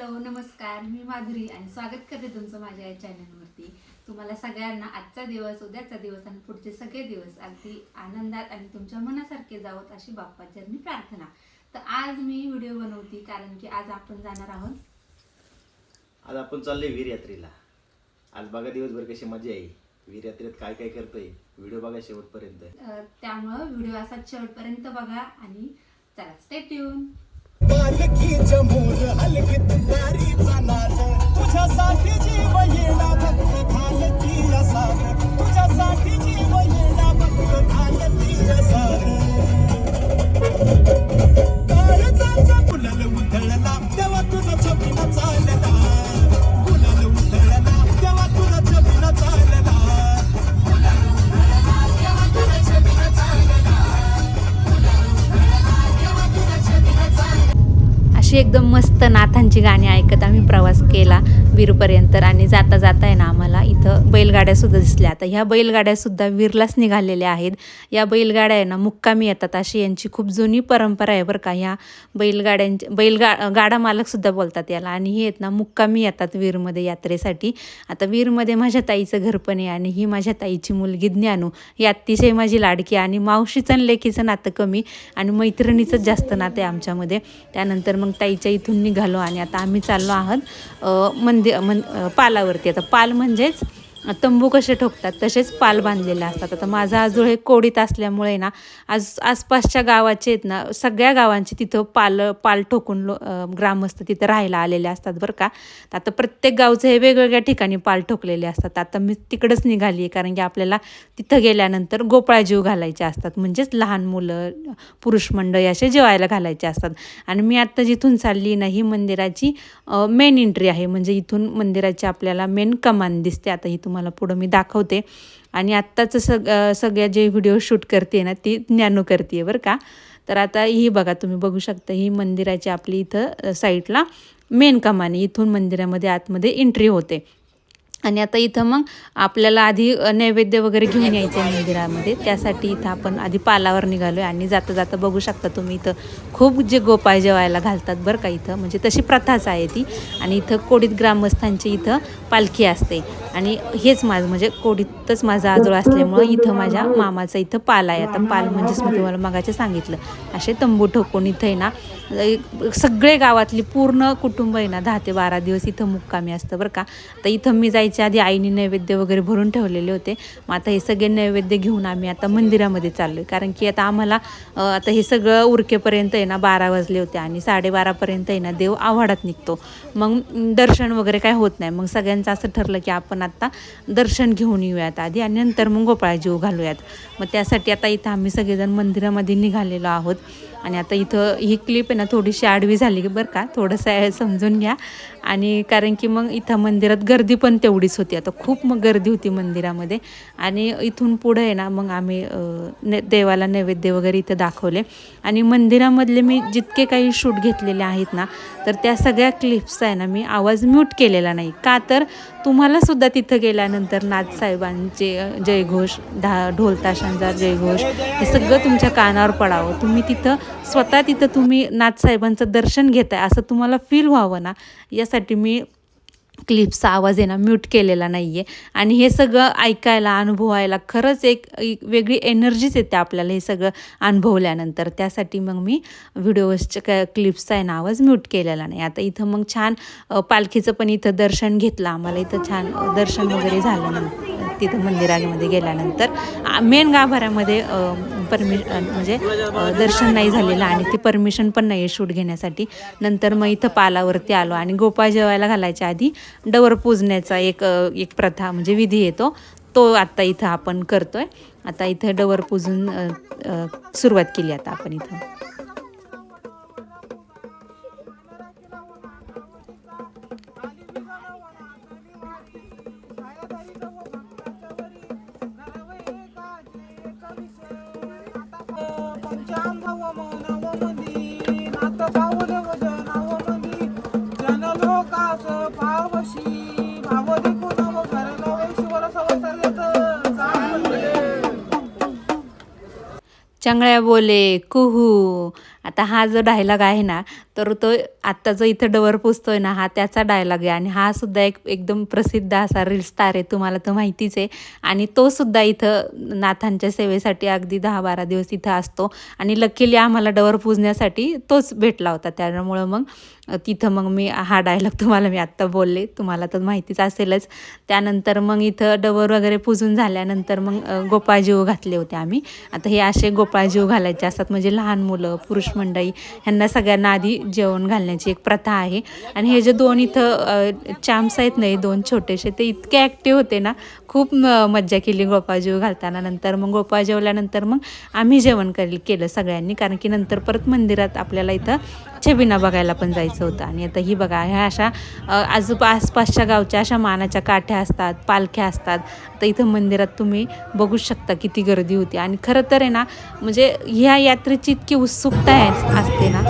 Hello नमस्कार, मी माधुरी आणि स्वागत करते तुमचं माझ्या या चॅनलवरती। तुम्हाला सगळ्यांना आजचा दिवस, उद्याचा दिवस आणि पुढचे सगळे दिवस अगदी आनंदात आणि तुमच्या मनासारखे जावत अशी बाप्पाचरणी प्रार्थना। तर आज मी व्हिडिओ बनवते कारण की आज आपण जाणार आहोत, आज आपण चाललोय वीर यात्रेला। आज बघा दिवसभर कशी मजा आहे, वीर यात्रेत काय काय करतोय व्हिडिओ बघा शेवटपर्यंत। त्यामुळे व्हिडिओ असा शेवटपर्यंत बघा आणि चला स्टे ट्यून। बालकीच्या मोर हलकीत नारीचा नाद तुझ्यासाठी जीव येणा भक्त घालती असार तुझ्यासाठी जीव येणा भक्त घालती असार काळजाचा गुलाल उधळला तेव्हा तुझा छबिना चालला गुलाल उधळला तेव्हा तुझा छबिना चालला गुलाल उधळला तेव्हा तुझा छबिना चालला गुलाल उधळला तेव्हा तुझा छबिना चालला। अशी एकदम मस्त नाथांची गाणी ऐकत आम्ही प्रवास केला वीरपर्यंत आणि जाता जाता आहे ना आम्हाला इथं बैलगाड्यासुद्धा दिसल्या। आता ह्या बैलगाड्यासुद्धा वीरलाच निघालेल्या आहेत। या बैलगाड्या आहे ना मुक्कामी येतात, अशी यांची खूप जुनी परंपरा आहे बरं का। ह्या गाडा मालकसुद्धा बोलतात याला आणि हे आहेत ना मुक्कामी येतात वीरमध्ये यात्रेसाठी। आता वीरमध्ये माझ्या ताईचं घर पण आहे आणि ही माझ्या ताईची मुलगी ज्ञानू, ही अतिशय माझी लाडकी आणि मावशीचं आणि लेकीचं नातं कमी आणि मैत्रिणीचं जास्त नातं आहे आमच्यामध्ये। त्यानंतर मग ताईच्या इथून निघालो आणि आता आम्ही चाललो आहोत पालावरती। आता पाल म्हणजेच तंबू कसे ठोकतात तसेच पाल बांधलेले असतात। आता माझा आजोळ हे कोडीत असल्यामुळे ना आसपासच्या गावाचे आहेत ना सगळ्या गावांची तिथं पाल ठोकून ग्रामस्थ तिथं राहायला आलेले असतात बरं का। तर आता प्रत्येक गावचं हे वेगवेगळ्या ठिकाणी पाल ठोकलेले असतात। आता मी तिकडंच निघाली आहे कारण की आपल्याला तिथं गेल्यानंतर गोपाळ जीव घालायचे असतात, म्हणजेच लहान मुलं पुरुष मंडळी असे जेवायला घालायचे असतात। आणि मी आत्ता जिथून चालली ना ही मंदिराची मेन एंट्री आहे, म्हणजे इथून मंदिराची आपल्याला मेन कमान दिसते। आता ही तुम्हाला पुढं मी दाखवते आणि आत्ताचं सगळ्या जे व्हिडिओ शूट करते ना ती ज्ञानू करते बरं का। तर आता ही बघा, तुम्ही बघू शकता ही मंदिराची आपली इथं साईडला मेन कमान, इथून मंदिरामध्ये आतमध्ये एंट्री होते। आणि आता इथं मग आपल्याला आधी नैवेद्य वगैरे घेऊन यायचं आहे मंदिरामध्ये, त्यासाठी इथं आपण आधी पालावर निघालो आहे। आणि जाता जाता बघू शकता तुम्ही इथं खूप जे गोपाळ जेवायला घालतात बरं का इथं, म्हणजे तशी प्रथाच आहे ती। आणि इथं कोडीत ग्रामस्थांची इथं पालखी असते आणि हेच माझं म्हणजे कोडीतच माझा आजोळ असल्यामुळं इथं माझ्या मामाचं इथं पाल आहे। आता पाल म्हणजेच मी तुम्हाला मगाचे सांगितलं असे तंबू ठोकून इथं आहे ना सगळे गावातली पूर्ण कुटुंब आहे ना 10 ते 12 दिवस इथं मुक्कामी असतं बरं का। तर इथं मी जायच्या आधी आईने नैवेद्य वगैरे भरून ठेवलेले होते। मग आता हे सगळे नैवेद्य घेऊन आम्ही आता मंदिरामध्ये चाललो आहे कारण की आता आम्हाला आता हे सगळं उरकेपर्यंत आहे ना 12 वाजले होते आणि 12:30पर्यंत आहे ना देव आव्हाडात निघतो, मग दर्शन वगैरे काय होत नाही। मग सगळ्यांचं असं ठरलं की आपण आता दर्शन घेऊन येऊयात आधी आणि नंतर मग गोपाळ जीव घालूयात। मग त्यासाठी आता इथं आम्ही सगळेजण मंदिरामध्ये निघालेलो आहोत। आणि आता इथं ही क्लिप आहे ना थोडीशी आडवी झाली बरं का, थोडंसं समजून घ्या। आणि कारण की मग इथं मंदिरात गर्दी पण तेवढीच होती, आता खूप मग गर्दी होती मंदिरामध्ये। आणि इथून पुढे आहे ना मग आम्ही देवाला नैवेद्य वगैरे इथं दाखवले आणि मंदिरामधले मी जितके काही शूट घेतलेले आहेत ना तर त्या सगळ्या क्लिप्सचा आहे ना मी आवाज म्यूट केलेला नाही का, तर तुम्हालासुद्धा तिथं गेल्यानंतर नाथसाहेबांचे जयघोष, ढोल ताशांचा जयघोष हे सगळं तुमच्या कानावर पडावं, तुम्ही तिथं स्वतः तिथं तुम्ही नाथसाहेबांचं दर्शन घेताय असं तुम्हाला फील व्हावं ना, यासाठी मी क्लिप्सचा आवाज आहे ना म्यूट केलेला नाही आहे। आणि हे सगळं ऐकायला अनुभवायला खरंच एक वेगळी एनर्जीच येते आपल्याला हे सगळं अनुभवल्यानंतर, त्यासाठी मग मी व्हिडिओच्या क्लिप्सचा आहे ना आवाज म्यूट केलेला नाही। आता इथं मग छान पालखीचं पण इथं दर्शन घेतलं आम्हाला, इथं छान दर्शन वगैरे झालं तिथं मंदिरामध्ये गेल्यानंतर। मेन गाभाऱ्यामध्ये म्हणजे दर्शन नाही झालेलं आणि ती परमिशन पण नाही आहे शूट घेण्यासाठी। नंतर मग इथं पालावरती आलो आणि गोपाळ जेवायला घालायच्या आधी डवर पूजण्याचा एक प्रथा म्हणजे विधी येतो, तो आत्ता इथं आपण करतोय। आता इथं डवर पूजून सुरुवात केली आता आपण इथं। चांगळ्या बोले कुहू आता हा जो डायलॉग आहे ना, तर तो आत्ता जो इथं डवर पुजतोय ना, हा त्याचा डायलॉग आहे आणि हा सुद्धा एक एकदम प्रसिद्ध असा रील स्टार आहे, तुम्हाला तर माहितीच आहे. आणि तो सुद्धा इथं नाथांच्या सेवेसाठी अगदी 10-12 दिवस इथं असतो आणि लकीली आम्हाला डवर पुजण्यासाठी तोच भेटला होता. त्यामुळं मग तिथं मग मी हा डायलॉग तुम्हाला मी आत्ता बोलले, तुम्हाला तर माहितीच असेलच. त्यानंतर मग इथं डवर वगैरे पुजून झाल्यानंतर मग गोपाळजीव घातले होते आम्ही. आता हे असे गोपाळजीव घालायचे असतात, म्हणजे लहान मुलं, पुरुष मंडळी ह्यांना सगळ्यांना आधी जेवण घालण्याची एक प्रथा आहे. आणि हे जे 2 इथं चॅम्प्स आहेत ना, 2 छोटेसे, ते इतके ॲक्टिव्ह होते ना, खूप मज्जा केली गोपाळजीव घालताना. नंतर मग गोपाळ जेवल्यानंतर मग आम्ही जेवण केलं सगळ्यांनी, कारण की नंतर परत मंदिरात आपल्याला इथं छबिना बघायला पण जायचं होतं. आणि आता ही बघा, ह्या अशा आसपासच्या गावच्या अशा मानाच्या काठ्या असतात, पालख्या असतात. तर इथं मंदिरात तुम्ही बघू शकता किती गर्दी होती. आणि खरं तर आहे ना, म्हणजे ह्या यात्रेची इतकी उत्सुकता असते ना.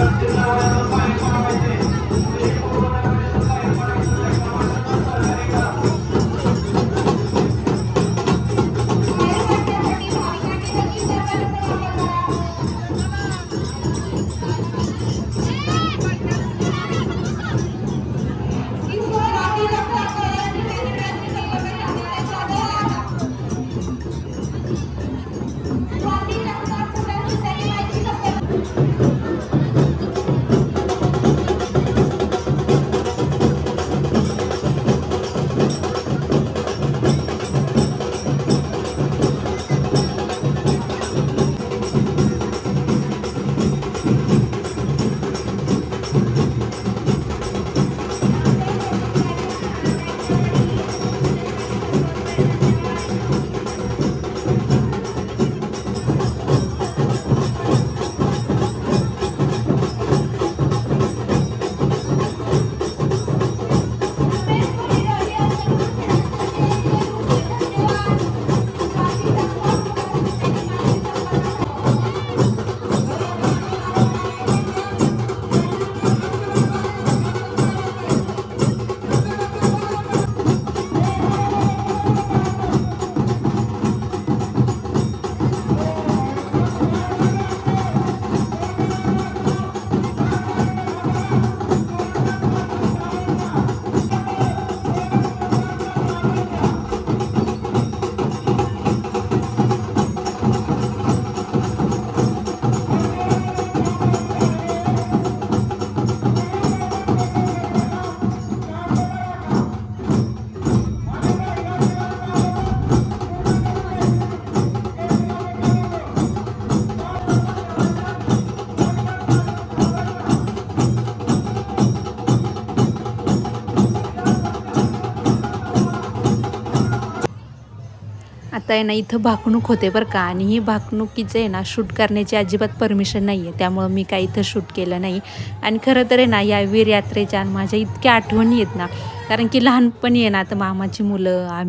आता आहे ना, इथं भाकणूक होते बरं का. आणि ही भाकणुकीचं आहे ना, शूट करण्याची अजिबात परमिशन नाही आहे, त्यामुळं मी काही इथं शूट केलं नाही. आणि खरं तर आहे ना, या वीर यात्रेच्या माझ्या इतक्या आठवणी आहेत ना, कारण की लहानपणी आहे ना, आता मामाची मुलं,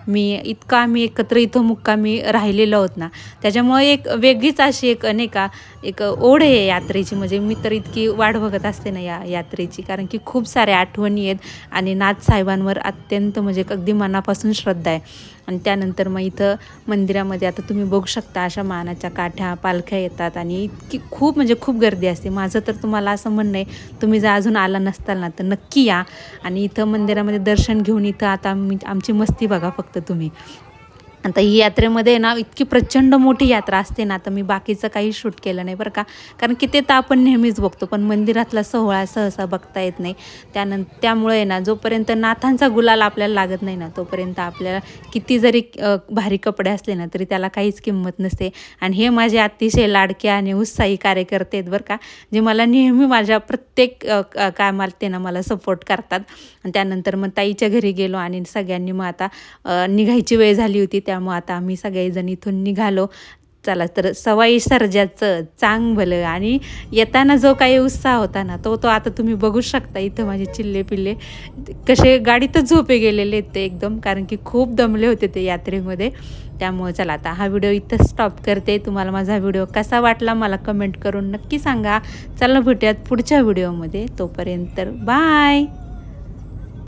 मी एकत्र इथं मुक्कामी राहिलेलो आहोत ना, त्याच्यामुळे एक वेगळीच अशी एक नाही का, एक ओढ आहे यात्रेची. म्हणजे मी तर इतकी वाट बघत असते ना या यात्रेची, कारण की खूप साऱ्या आठवणी आहेत आणि नाथसाहेबांवर अत्यंत म्हणजे अगदी मनापासून श्रद्धा आहे. आणि त्यानंतर मग इथं मंदिरामध्ये आता तुम्ही बघू शकता, अशा मानाच्या काठ्या, पालख्या येतात आणि इतकी खूप म्हणजे खूप गर्दी असते. माझं तर तुम्हाला असं म्हणणं आहे, तुम्ही जर अजून आला नसताल ना, तर नक्की या आणि इथं मंदिरामध्ये दर्शन घेऊन इथं आता आमची मस्ती बघा फक्त तुम्ही. आता ही यात्रेमध्ये ना, इतकी प्रचंड मोठी यात्रा असते ना, तर मी बाकीचं काही शूट केलं नाही बरं का, कारण की ते तर आपण नेहमीच बघतो, पण मंदिरातला सोहळा सहसा बघता येत नाही. त्यामुळे ना, जोपर्यंत नाथांचा गुलाल आपल्याला लागत नाही ना, तोपर्यंत आपल्याला किती जरी भारी कपडे असले ना, तरी त्याला काहीच किंमत नसते. आणि हे माझे अतिशय लाडके आणि उत्साही कार्यकर्ते आहेत बरं का, जे मला नेहमी माझ्या प्रत्येक कामात ते ना मला सपोर्ट करतात. आणि त्यानंतर मग ताईच्या घरी गेलो आणि सगळ्यांनी मग आता निघायची वेळ झाली होती, त्यामुळे आता आम्ही सगळेजण इथून निघालो. चला तर सवाई सर्जाचं चांग भलं. आणि येताना जो काही उत्साह होता ना, तो आता तुम्ही बघू शकता. इथं माझे चिल्ले पिल्ले कसे गाडीतच झोपे गेलेले आहेत ते एकदम, कारण की खूप दमले होते ते यात्रेमध्ये. त्यामुळे चला आता हा व्हिडिओ इथं स्टॉप करते. तुम्हाला माझा व्हिडिओ कसा वाटला मला कमेंट करून नक्की सांगा. चला भेटूयात पुढच्या व्हिडिओमध्ये, तोपर्यंत बाय.